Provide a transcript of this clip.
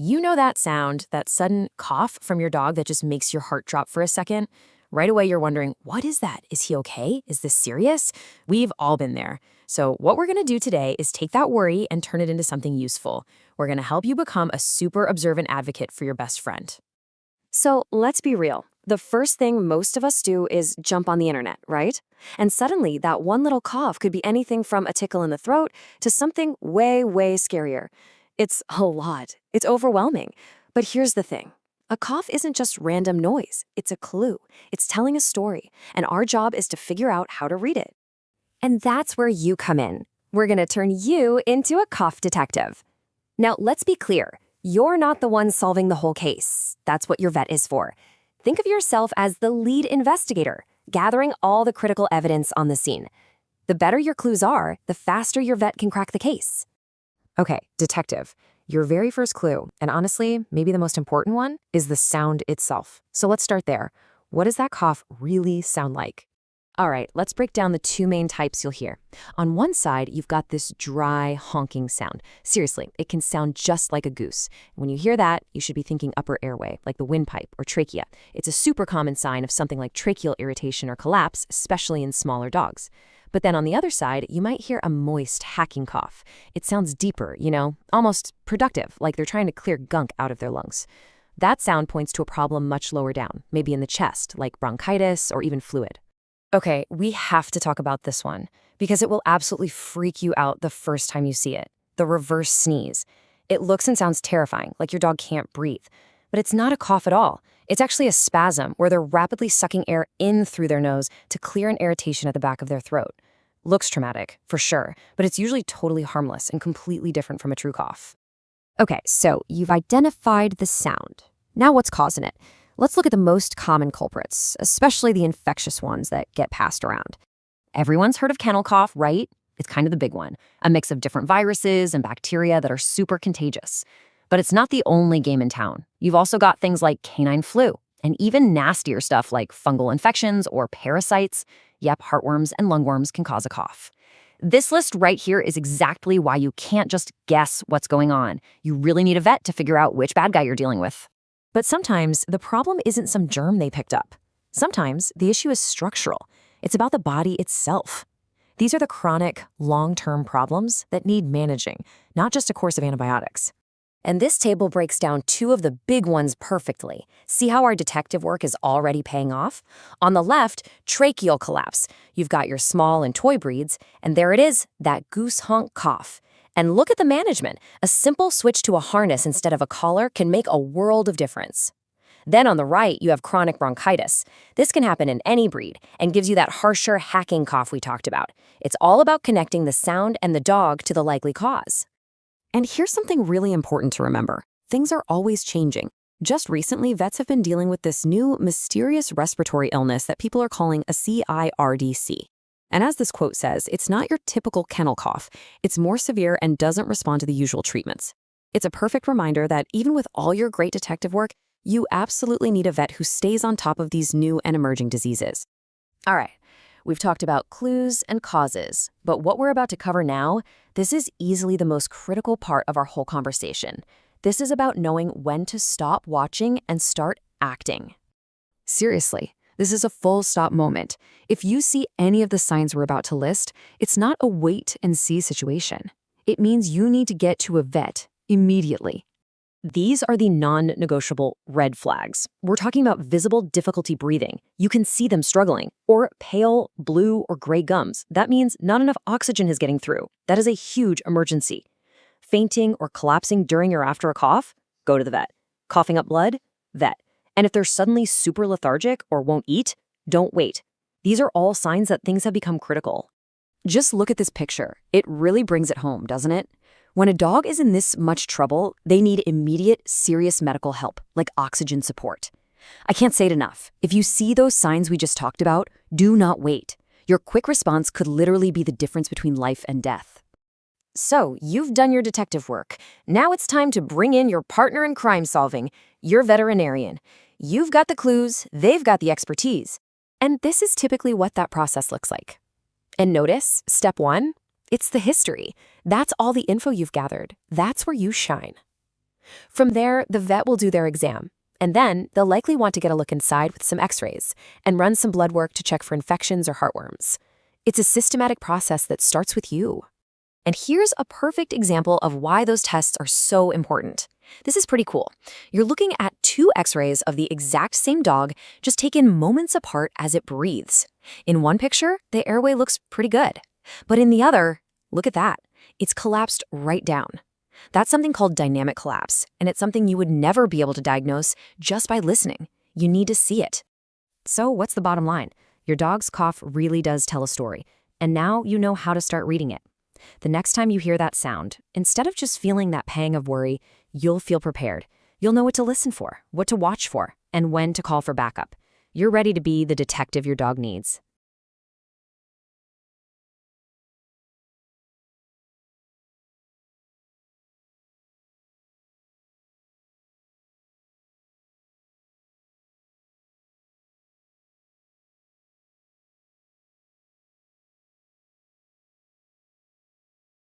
You know that sound, that sudden cough from your dog that just makes your heart drop for a second? Right away, you're wondering, what is that? Is he okay? Is this serious? We've all been there. So what we're going to do today is take that worry and turn it into something useful. We're going to help you become a super observant advocate for your best friend. So let's be real. The first thing most of us do is jump on the internet, right? And suddenly that one little cough could be anything from a tickle in the throat to something way, way scarier. It's a lot. It's overwhelming. But here's the thing. A cough isn't just random noise. It's a clue. It's telling a story. And our job is to figure out how to read it. And that's where you come in. We're going to turn you into a cough detective. Now, let's be clear. You're not the one solving the whole case. That's what your vet is for. Think of yourself as the lead investigator, gathering all the critical evidence on the scene. The better your clues are, the faster your vet can crack the case. Okay, detective. Your very first clue, and honestly, maybe the most important one, is the sound itself. So let's start there. What does that cough really sound like? All right, let's break down the two main types you'll hear. On one side, you've got this dry, honking sound. Seriously, it can sound just like a goose. When you hear that, you should be thinking upper airway, like the windpipe or trachea. It's a super common sign of something like tracheal irritation or collapse, especially in smaller dogs. But then on the other side, you might hear a moist, hacking cough. It sounds deeper, almost productive, like they're trying to clear gunk out of their lungs. That sound points to a problem much lower down, maybe in the chest, like bronchitis or even fluid. Okay, we have to talk about this one, because it will absolutely freak you out the first time you see it. The reverse sneeze. It looks and sounds terrifying, like your dog can't breathe. But it's not a cough at all. It's actually a spasm, where they're rapidly sucking air in through their nose to clear an irritation at the back of their throat. Looks traumatic, for sure, but it's usually totally harmless and completely different from a true cough. Okay, so you've identified the sound. Now what's causing it? Let's look at the most common culprits, especially the infectious ones that get passed around. Everyone's heard of kennel cough, right? It's kind of the big one, a mix of different viruses and bacteria that are super contagious. But it's not the only game in town. You've also got things like canine flu, and even nastier stuff like fungal infections or parasites. Yep, heartworms and lungworms can cause a cough. This list right here is exactly why you can't just guess what's going on. You really need a vet to figure out which bad guy you're dealing with. But sometimes the problem isn't some germ they picked up. Sometimes the issue is structural. It's about the body itself. These are the chronic, long-term problems that need managing, not just a course of antibiotics. And this table breaks down two of the big ones perfectly. See how our detective work is already paying off? On the left, tracheal collapse. You've got your small and toy breeds, and there it is, that goose honk cough. And look at the management. A simple switch to a harness instead of a collar can make a world of difference. Then on the right, you have chronic bronchitis. This can happen in any breed and gives you that harsher, hacking cough we talked about. It's all about connecting the sound and the dog to the likely cause. And here's something really important to remember. Things are always changing. Just recently, vets have been dealing with this new, mysterious respiratory illness that people are calling a CIRDC. And as this quote says, it's not your typical kennel cough. It's more severe and doesn't respond to the usual treatments. It's a perfect reminder that even with all your great detective work, you absolutely need a vet who stays on top of these new and emerging diseases. All right, we've talked about clues and causes, but what we're about to cover now, this is easily the most critical part of our whole conversation. This is about knowing when to stop watching and start acting. Seriously. This is a full stop moment. If you see any of the signs we're about to list, it's not a wait and see situation. It means you need to get to a vet immediately. These are the non-negotiable red flags. We're talking about visible difficulty breathing. You can see them struggling, or pale, blue, or gray gums. That means not enough oxygen is getting through. That is a huge emergency. Fainting or collapsing during or after a cough? Go to the vet. Coughing up blood? Vet. And if they're suddenly super lethargic or won't eat, don't wait. These are all signs that things have become critical. Just look at this picture. It really brings it home, doesn't it? When a dog is in this much trouble, they need immediate, serious medical help, like oxygen support. I can't say it enough. If you see those signs we just talked about, do not wait. Your quick response could literally be the difference between life and death. So, you've done your detective work. Now it's time to bring in your partner in crime solving, your veterinarian. You've got the clues, they've got the expertise. And this is typically what that process looks like. And notice, step one, it's the history. That's all the info you've gathered. That's where you shine. From there, the vet will do their exam. And then they'll likely want to get a look inside with some x-rays and run some blood work to check for infections or heartworms. It's a systematic process that starts with you. And here's a perfect example of why those tests are so important. This is pretty cool. You're looking at 2 x-rays of the exact same dog, just taken moments apart as it breathes. In one picture, the airway looks pretty good. But in the other, look at that. It's collapsed right down. That's something called dynamic collapse, and it's something you would never be able to diagnose just by listening. You need to see it. So what's the bottom line? Your dog's cough really does tell a story, and now you know how to start reading it. The next time you hear that sound, instead of just feeling that pang of worry, you'll feel prepared. You'll know what to listen for, what to watch for, and when to call for backup. You're ready to be the detective your dog needs.